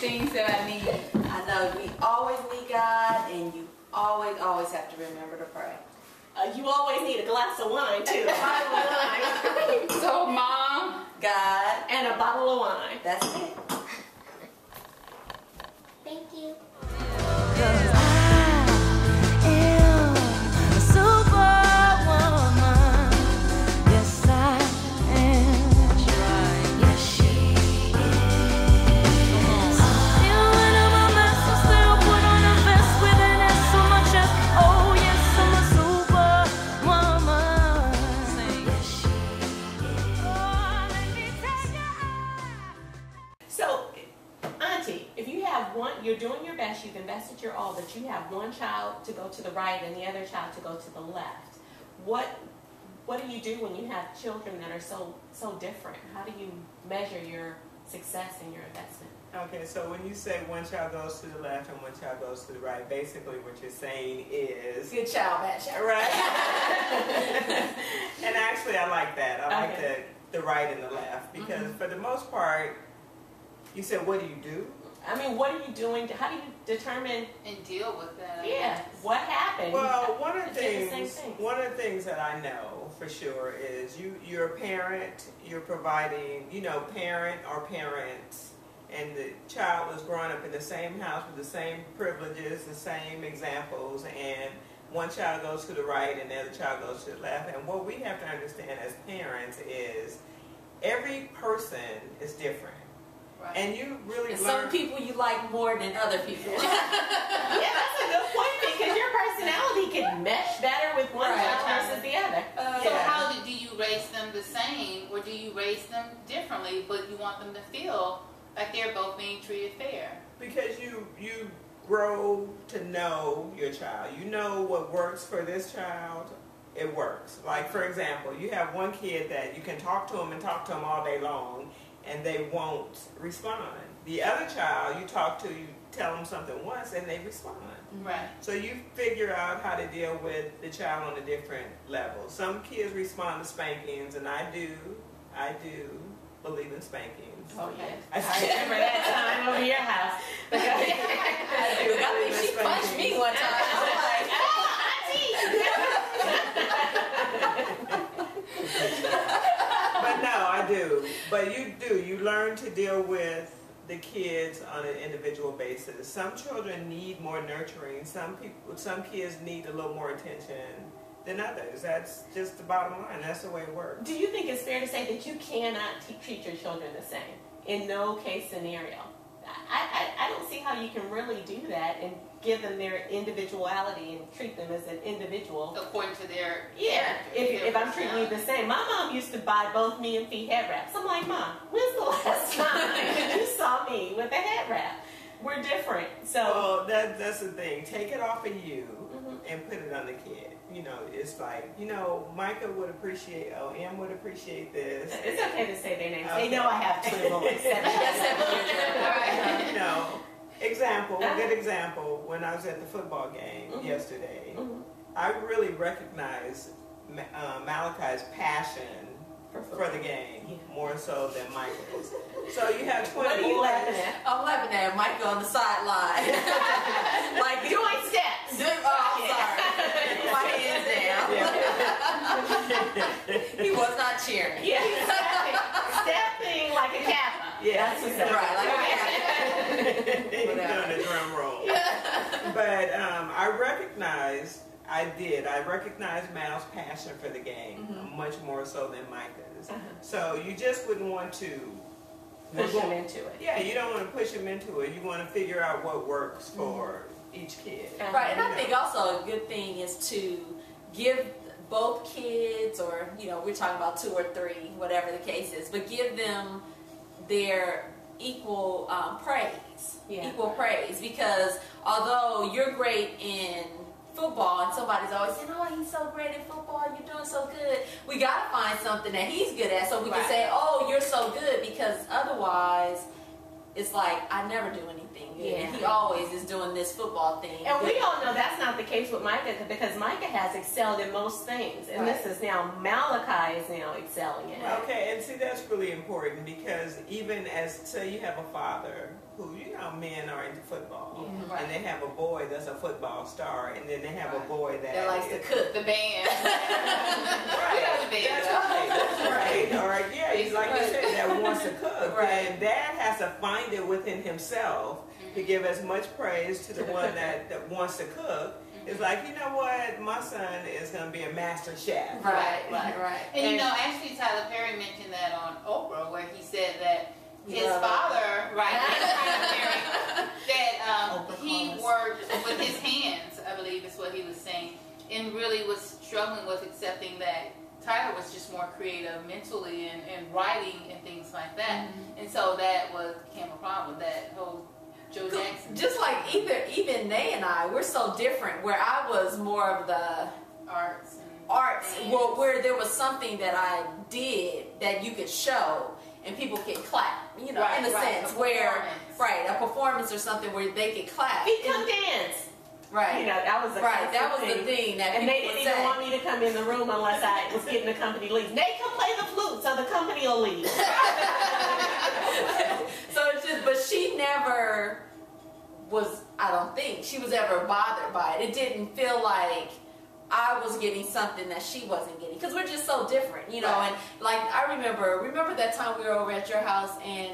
things that I need. I know we always need God, and you always have to remember to pray. You always need a glass of wine too. A bottle of wine. So, Mom, God, And a bottle of wine. that's it. Thank you. You're doing your best, you've invested your all, but you have one child to go to the right and the other child to go to the left. What do you do when you have children that are so different? How do you measure your success and your investment? Okay, so when you say one child goes to the left and one child goes to the right, basically what you're saying is... Good child, bad child. Right? And actually I like that. I like the right and the left, because for the most part, you said, what do you do? I mean, what are you doing? How do you determine and deal with that? Yeah, what happened? Well, one of the things that I know for sure is you're a parent. You're providing, parent or parents, and the child is growing up in the same house with the same privileges, the same examples, and one child goes to the right and the other child goes to the left. And what we have to understand as parents is every person is different. Right. And you really learn. Some people you like more than other people. Yeah, that's a good point, because your personality can mesh better with one child versus the other. So how do you raise them the same, or do you raise them differently, but you want them to feel like they're both being treated fair? Because you grow to know your child. You know what works for this child. It works. Like, for example, you have one kid that you can talk to them and talk to them all day long, and they won't respond. The other child you talk to, you tell them something once, and they respond. Right. So you figure out how to deal with the child on a different level. Some kids respond to spankings, and I do believe in spankings. Oh, yes. I remember that time over your house. I think she punched me one time. But no, I do. But you do. You learn to deal with the kids on an individual basis. Some children need more nurturing. Some kids need a little more attention than others. That's just the bottom line. That's the way it works. Do you think it's fair to say that you cannot treat your children the same in no case scenario? I don't see how you can really do that and give them their individuality and treat them as an individual. According to their... Yeah, if I'm treating you the same. My mom used to buy both me and Fee head wraps. I'm like, Mom, when's the last time you saw me with a head wrap? We're different. So that's the thing. Take it off of you and put it on the kid. It's like, Micah would appreciate, Em would appreciate this. It's okay to say their names. They know I have twin boys. A good example, when I was at the football game yesterday, I really recognized Malachi's passion for the game more so than Michael's. So you have twin boys. What are you laughing at? I'm laughing at Micah on the sideline. Like doing steps. I'm sorry. My hands down. He was not cheering. Yeah, stepping like a kappa. Yeah, that's what's right. Like a kappa. He's doing a drum roll. But I recognized Mal's passion for the game much more so than Micah's. So you just wouldn't want to push him into it. Yeah, you don't want to push him into it. You want to figure out what works for each kid. Right, and I think also a good thing is to give both kids, or we're talking about 2 or 3, whatever the case is, but give them their equal praise. Equal praise, because although you're great in football and somebody's always saying, oh, he's so great at football, you're doing so good, we got to find something that he's good at so we can say, oh, you're so good, because otherwise it's like I never do anything good. Yeah. And he always is doing this football thing. And we all know that's not the case with Micah, because Micah has excelled in most things. And Right. this is now, Malachi is now excelling in it. Okay, and see, that's really important, because even as, say you have a father who, you know, men are into football, Yeah. Right. and they have a boy that's a football star, and then they have a Right. boy that likes to is- cook. The band. Right, Yeah, the band. that's right, that's right. Or yeah, he's like you said, that wants to cook. Right. And dad has to find it within himself to give as much praise to the one that wants to cook. It's like, you know what, my son is going to be a master chef. Right, right. And you know, actually, Tyler Perry mentioned that on Oprah, where he said that his Love it. father, right, Tyler Perry, that Oprah he calls. worked with his hands, I believe is what he was saying, and really was struggling with accepting that Tyler was just more creative mentally and writing and things like that. And so that became a problem, that whole Joe Jackson. Just like even Nay and I, we're so different. Where I was more of the arts. And well, where there was something that I did that you could show and people could clap, you know, Right, in a right, sense a where, performance. right, a performance or something where they could clap. He come dance. Right. You know, that was a Right, that was constant the thing that And they people didn't would even say. want me to come in the room unless I was getting the company leave. They come play the flute so the company will leave. So it's just, but she never was, I don't think, she was ever bothered by it. It didn't feel like I was getting something that she wasn't getting. Because we're just so different, you know. Right. And like, I remember that time we were over at your house and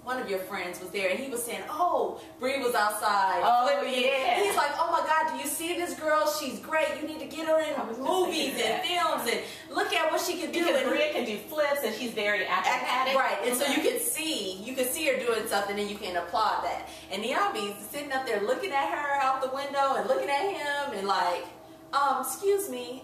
one of your friends was there and he was saying, oh, Bree was outside. Oh, flipping. yeah. He's like, oh my God, do you see this girl? She's great. You need to get her in I was just movies thinking and films and look at what she can do. Because And Bria can do flips and she's very acrobatic. right, and so you could see her doing something and you can applaud that. And Niambi's sitting up there looking at her out the window and looking at him and like, excuse me,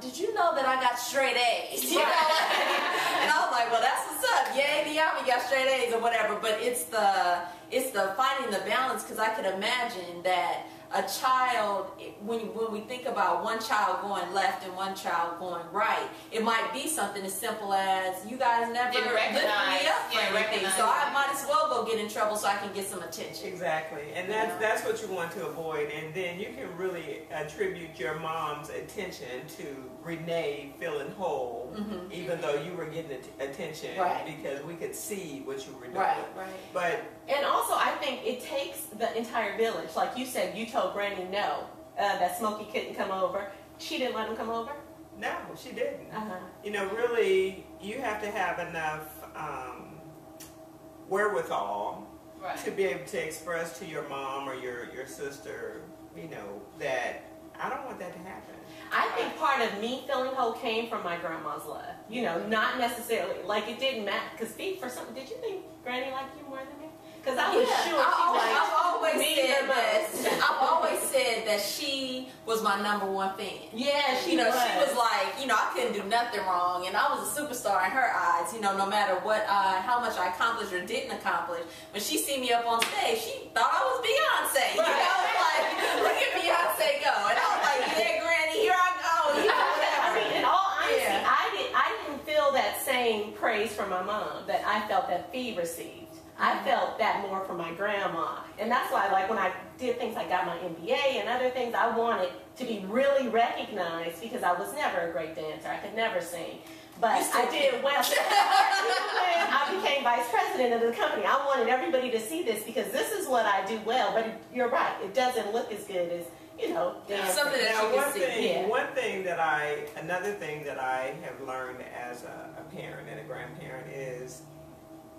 did you know that I got straight A's? You know, and I was like, well, that's what's up. Yay, Niambi got straight A's or whatever. But it's the finding the balance, because I could imagine that a child, when we think about one child going left and one child going right, it might be something as simple as, you guys never Didn't lifted recognize- me up for yeah, anything, recognize so I it. might as well go get in trouble so I can get some attention. Exactly, and that's what you want to avoid. And then you can really attribute your mom's attention to Renee feeling whole, even though you were getting attention, Right. because we could see what you were doing. Right. But And also, I think it takes the entire village. Like you said, you told Granny no, that Smokey couldn't come over. She didn't let him come over? no, she didn't. Uh-huh. You know, really, you have to have enough wherewithal Right. to be able to express to your mom or your sister, you know, that I don't want that to happen. I think part of me feeling whole came from my grandma's love. You know, not necessarily, like it didn't matter. Because for something, did you think Granny liked you more than me? Because I was sure I've always me said the most. that. I've always said that she was my number one fan. Yeah, she You know, was. she was like, you know, I couldn't do nothing wrong, and I was a superstar in her eyes. You know, no matter what, how much I accomplished or didn't accomplish. When she see me up on stage, she thought I was Beyonce. You know, like, look at Beyonce go, and I was like, yeah, Granny, here I go. You know, I mean, in all honesty, Yeah. I didn't feel that same praise from my mom that I felt that Fee received. I felt that more from my grandma. And that's why, like, when I did things like got my MBA and other things, I wanted to be really recognized because I was never a great dancer. I could never sing. But You still I did well. Even when I became vice president of the company, I wanted everybody to see this because this is what I do well. But you're right. It doesn't look as good as, you know, dancing. Something that Now, you can see. another thing that I have learned as a parent and a grandparent is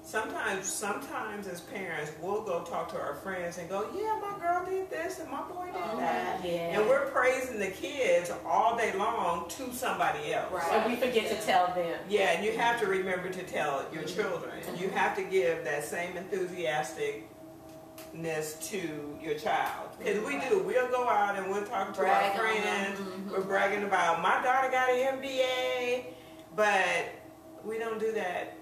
sometimes as parents, we'll go talk to our friends and go, yeah, my girl did this and my boy did that. Yeah. And we're praising the kids all day long to somebody else. Right. And we forget to tell them. Yeah, and you have to remember to tell your children. You have to give that same enthusiasticness to your child. Because we do. We'll go out and we'll talk to Brag our on them. friends. Mhm. We're bragging about, my daughter got an MBA. But we don't do that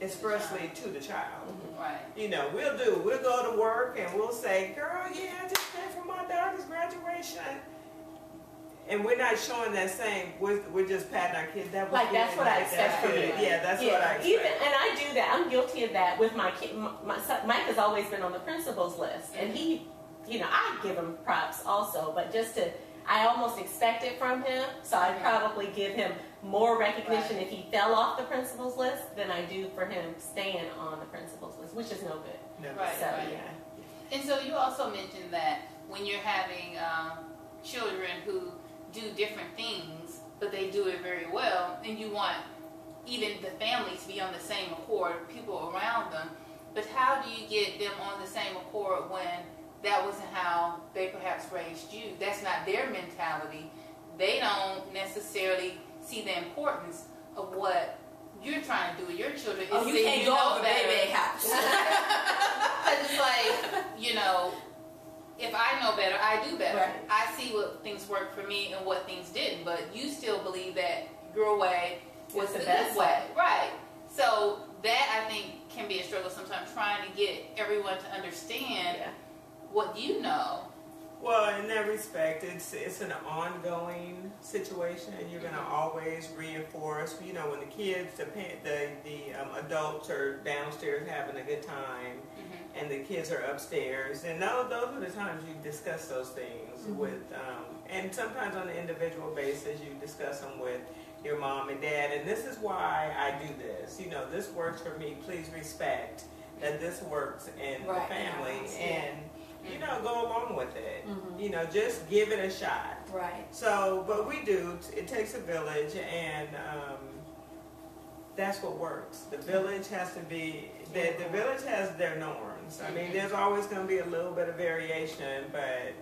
expressly to the child. Right. You know, we'll go to work and we'll say, girl, yeah, I just paid for my daughter's graduation. and we're not showing that same. We're just patting our kids. That was like good. that's what I expect from you. Yeah, that's what I expect. And I do that. I'm guilty of that with my kid. My son, Mike has always been on the principal's list, and he, you know, I give him props also, but I almost expect it from him, so I'd probably give him more recognition if he fell off the principal's list than I do for him staying on the principal's list, which is no good. No. Right, So, right. yeah. And so you also mentioned that when you're having children who do different things, but they do it very well, and you want even the family to be on the same accord, people around them, but how do you get them on the same accord when that wasn't how they perhaps raised you? That's not their mentality. They don't necessarily see the importance of what you're trying to do with your children. Oh, you can't go over baby house. Because it's like, you know, if I know better, I do better. Right. I see what things work for me and what things didn't, but you still believe that your way was the best way. Right. So that, I think, can be a struggle sometimes, trying to get everyone to understand what you know. Well, in that respect, it's an ongoing situation. You're going to always reinforce. You know, when the kids, the adults are downstairs having a good time, and the kids are upstairs, and those are the times you discuss those things with. And sometimes on an individual basis, you discuss them with your mom and dad. And this is why I do this. You know, this works for me. Please respect that this works in the family, and you know, go along with it. You know, just give it a shot. Right. So, but we do. It takes a village, and that's what works. The village has to be. The village has their norms. I mean, there's always going to be a little bit of variation, but.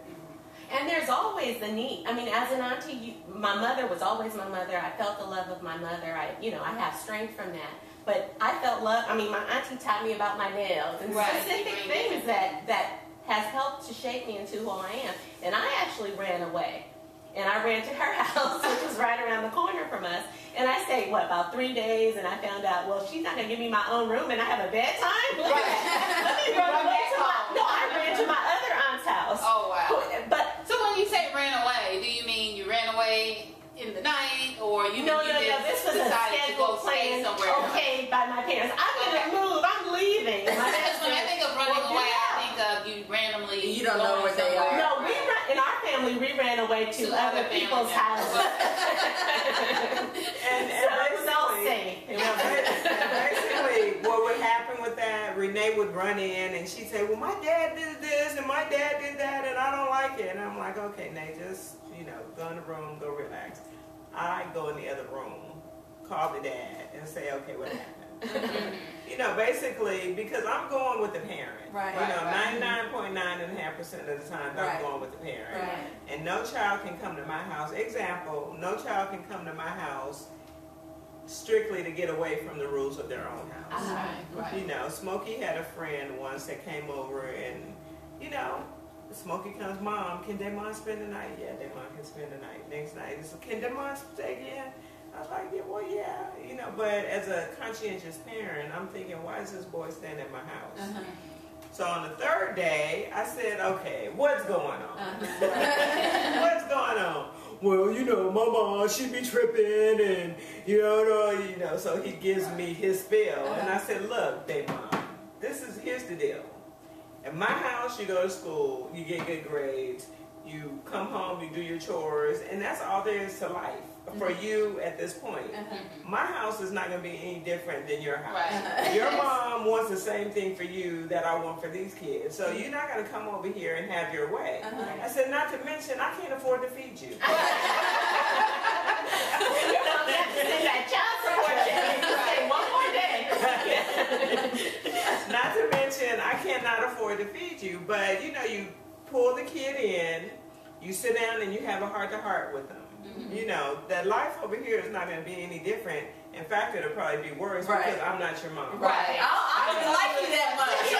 And there's always the need. I mean, as an auntie, my mother was always my mother. I felt the love of my mother. I have strength from that. But I felt love. I mean, my auntie taught me about my nails and specific things that has helped to shape me into who I am. And I actually ran away. And I ran to her house, which was right around the corner from us. And I stayed, about 3 days, and I found out, well, she's not going to give me my own room, and I have a bedtime? Let me run away I ran to my other aunt's house. Oh, wow. But so when you say ran away, do you mean you ran away in the night, or you No, this was a scheduled plan, okay, by my parents. I'm going to move, I'm leaving. Because when I think of running away, I think of you randomly. You don't know where they are. No, in our family, we ran away to other people's houses. And so it was all safe. Basically, what would happen with that, Renee would run in and she'd say, well, my dad did this and my dad did that and I don't like it. And I'm like, okay, Nate, just, go in the room, go relax. I go in the other room, call the dad and say, okay, what happened? Basically, because I'm going with the parent. Right. 99.9.5% of the time, I'm going with the parent. Right. And no child can come to my house. Example, no child can come to my house strictly to get away from the rules of their own house. Right. Smokey had a friend once that came over and, Smokey comes, Mom, can Damon spend the night? Yeah, Damon can spend the night. Next night, he said, can Damon stay again? I was like, yeah. But as a conscientious parent, I'm thinking, why is this boy staying at my house? So on the third day, I said, okay, what's going on? What's going on? Well, my mom, she be tripping and, so he gives me his spiel. And I said, look, Damon, here's the deal. At my house, you go to school, you get good grades, you come home, you do your chores, and that's all there is to life for you at this point. My house is not going to be any different than your house. Right. Your mom wants the same thing for you that I want for these kids. So you're not going to come over here and have your way. I said, not to mention, I can't afford to feed you. Not to mention, I cannot afford to feed you. But, you pull the kid in, you sit down and you have a heart-to-heart with them. That life over here is not going to be any different. In fact, it'll probably be worse because I'm not your mom. Right. I don't like you that much.